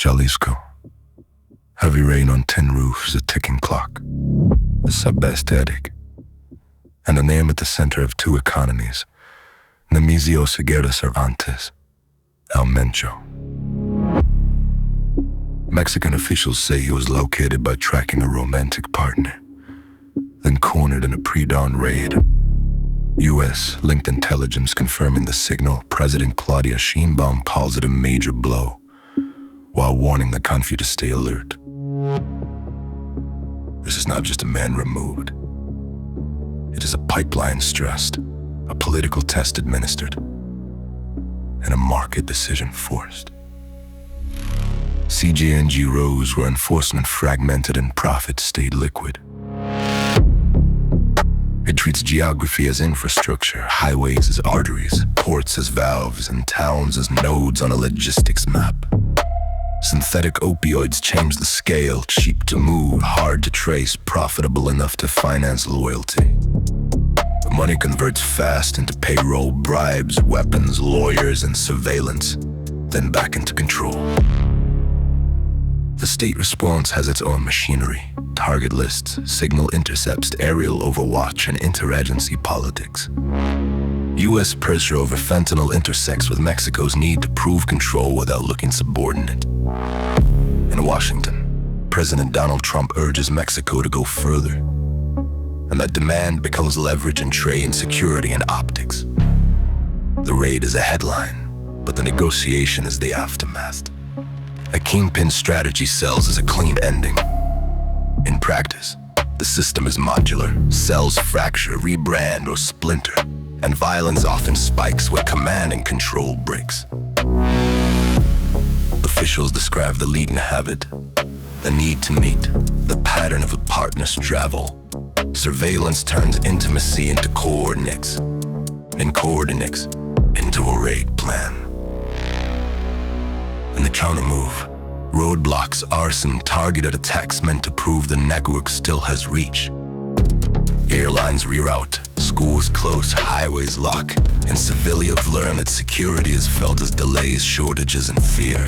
Jalisco. Heavy rain on tin roofs, a ticking clock, the sub-best headache, and a name at the center of two economies, Nemesio Oseguera Cervantes, El Mencho. Mexican officials say he was located by tracking a romantic partner, then cornered in a pre-dawn raid. U.S. linked intelligence confirming the signal. President Claudia Sheinbaum calls it a major blow, while warning the country to stay alert. This is not just a man removed. It is a pipeline stressed, a political test administered, and a market decision forced. CJNG rose where enforcement fragmented and profit stayed liquid. It treats geography as infrastructure, highways as arteries, ports as valves, and towns as nodes on a logistics map. Synthetic opioids change the scale, cheap to move, hard to trace, profitable enough to finance loyalty. The money converts fast into payroll, bribes, weapons, lawyers, and surveillance, then back into control. The state response has its own machinery, target lists, signal intercepts, aerial overwatch, and interagency politics. U.S. pressure over fentanyl intersects with Mexico's need to prove control without looking subordinate. In Washington, President Donald Trump urges Mexico to go further, and that demand becomes leverage in trade and security and optics. The raid is a headline, but the negotiation is the aftermath. A kingpin strategy sells as a clean ending. In practice, the system is modular. Cells fracture, rebrand, or splinter, and violence often spikes where command and control breaks. Officials describe the leading habit, the need to meet, the pattern of a partner's travel. Surveillance turns intimacy into coordinates, and coordinates into a raid plan. And the counter-move, roadblocks, arson, targeted attacks meant to prove the network still has reach. Airlines reroute, schools close, highways lock, and civilians learn that security is felt as delays, shortages, and fear.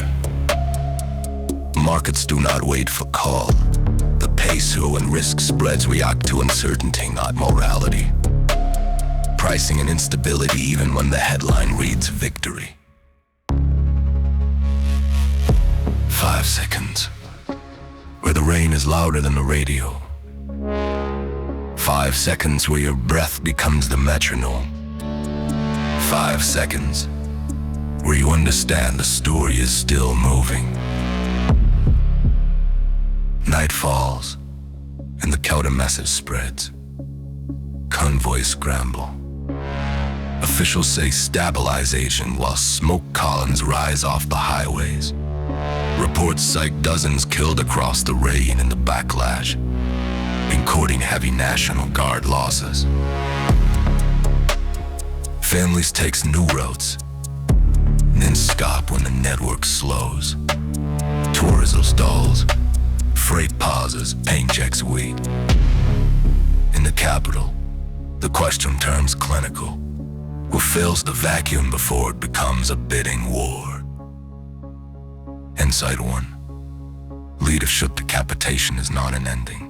Markets do not wait for call. The peso and risk spreads react to uncertainty, not morality. Pricing and instability even when the headline reads victory. 5 seconds, where the rain is louder than the radio. 5 seconds where your breath becomes the metronome. 5 seconds where you understand the story is still moving. Night falls, and the counter-message spreads. Convoys scramble. Officials say stabilization while smoke columns rise off the highways. Reports cite dozens killed across the rain and the backlash, encoding heavy National Guard losses. Families takes new routes, then stop when the network slows. Tourism stalls, freight pauses, paychecks wait. In the capital, the question turns clinical. Who fills the vacuum before it becomes a bidding war? Insight 1. Leadership decapitation is not an ending.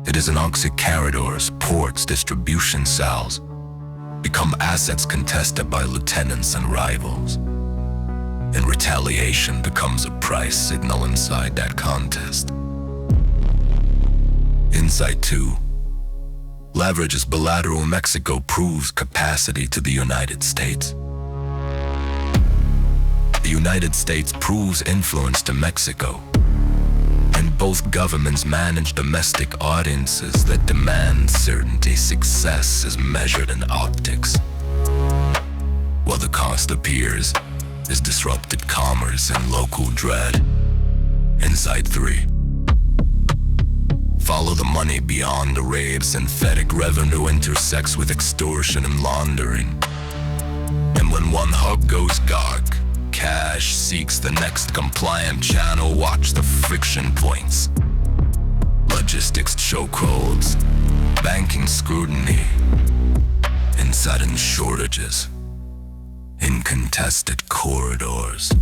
It is an oxy corridors, ports, distribution cells become assets contested by lieutenants and rivals. And retaliation becomes a price signal inside that contest. Insight 2. Leverages bilateral. Mexico proves capacity to the United States. The United States proves influence to Mexico, and both governments manage domestic audiences that demand certainty. Success is measured in optics, while the cost appears as disrupted commerce and local dread. Insight 3. Follow the money beyond the raid. Synthetic revenue intersects with extortion and laundering. And when one hub goes dark, cash seeks the next compliant channel. Watch the friction points. Logistics chokeholds, banking scrutiny, and sudden shortages in contested corridors.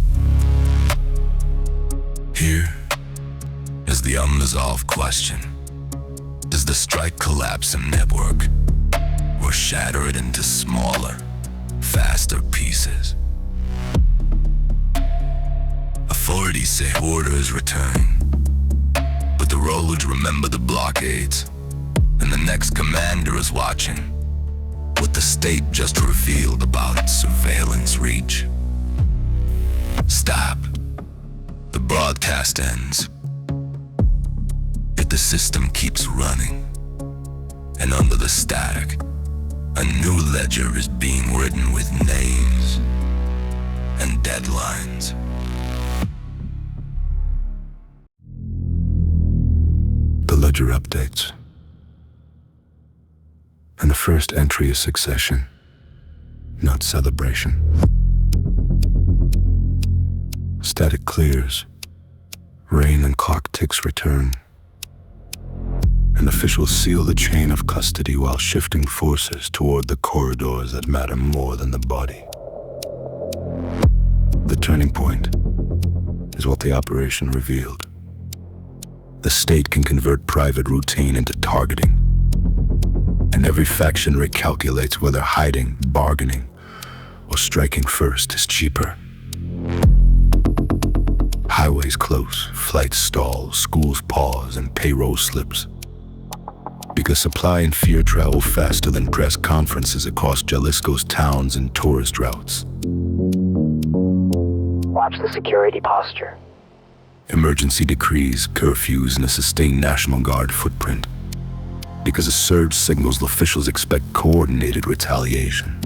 Here is the unresolved question. Does the strike collapse a network or shatter it into smaller, faster pieces? Authorities say order is returning, but the roads remember the blockades, and the next commander is watching what the state just revealed about its surveillance reach. Stop. The broadcast ends. Yet the system keeps running, and under the static, a new ledger is being written with names and deadlines. The ledger updates, and the first entry is succession, not celebration. Static clears, rain and clock ticks return, and officials seal the chain of custody while shifting forces toward the corridors that matter more than the body. The turning point is what the operation revealed. The state can convert private routine into targeting, and every faction recalculates whether hiding, bargaining, or striking first is cheaper. Highways close, flights stall, schools pause, and payroll slips. Because supply and fear travel faster than press conferences across Jalisco's towns and tourist routes. Watch the security posture. Emergency decrees, curfews, and a sustained National Guard footprint. Because a surge signals officials expect coordinated retaliation.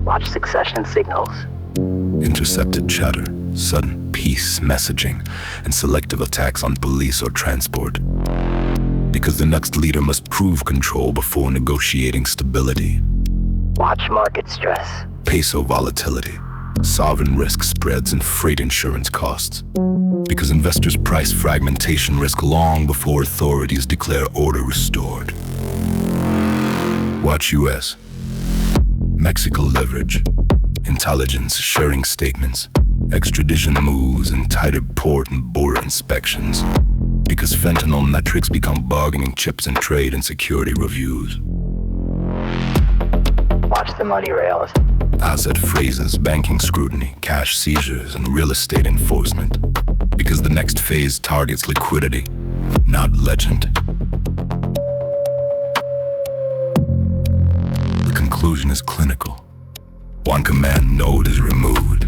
Watch succession signals. Intercepted chatter, sudden peace messaging, and selective attacks on police or transport. Because the next leader must prove control before negotiating stability. Watch market stress. Peso volatility, sovereign risk spreads, and freight insurance costs. Because investors price fragmentation risk long before authorities declare order restored. Watch US. Mexico leverage, intelligence sharing statements, extradition moves, and tighter port and border inspections. Because fentanyl metrics become bargaining chips in trade and security reviews. Watch the money rails. Asset freezes, banking scrutiny, cash seizures, and real estate enforcement. Because the next phase targets liquidity, not legend. The conclusion is clinical. One command node is removed,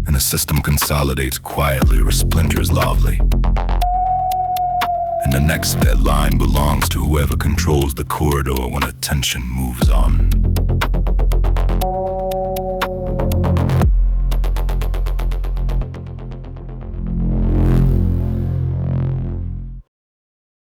and the system consolidates quietly or splinters loudly. And the next deadline belongs to whoever controls the corridor when attention moves on.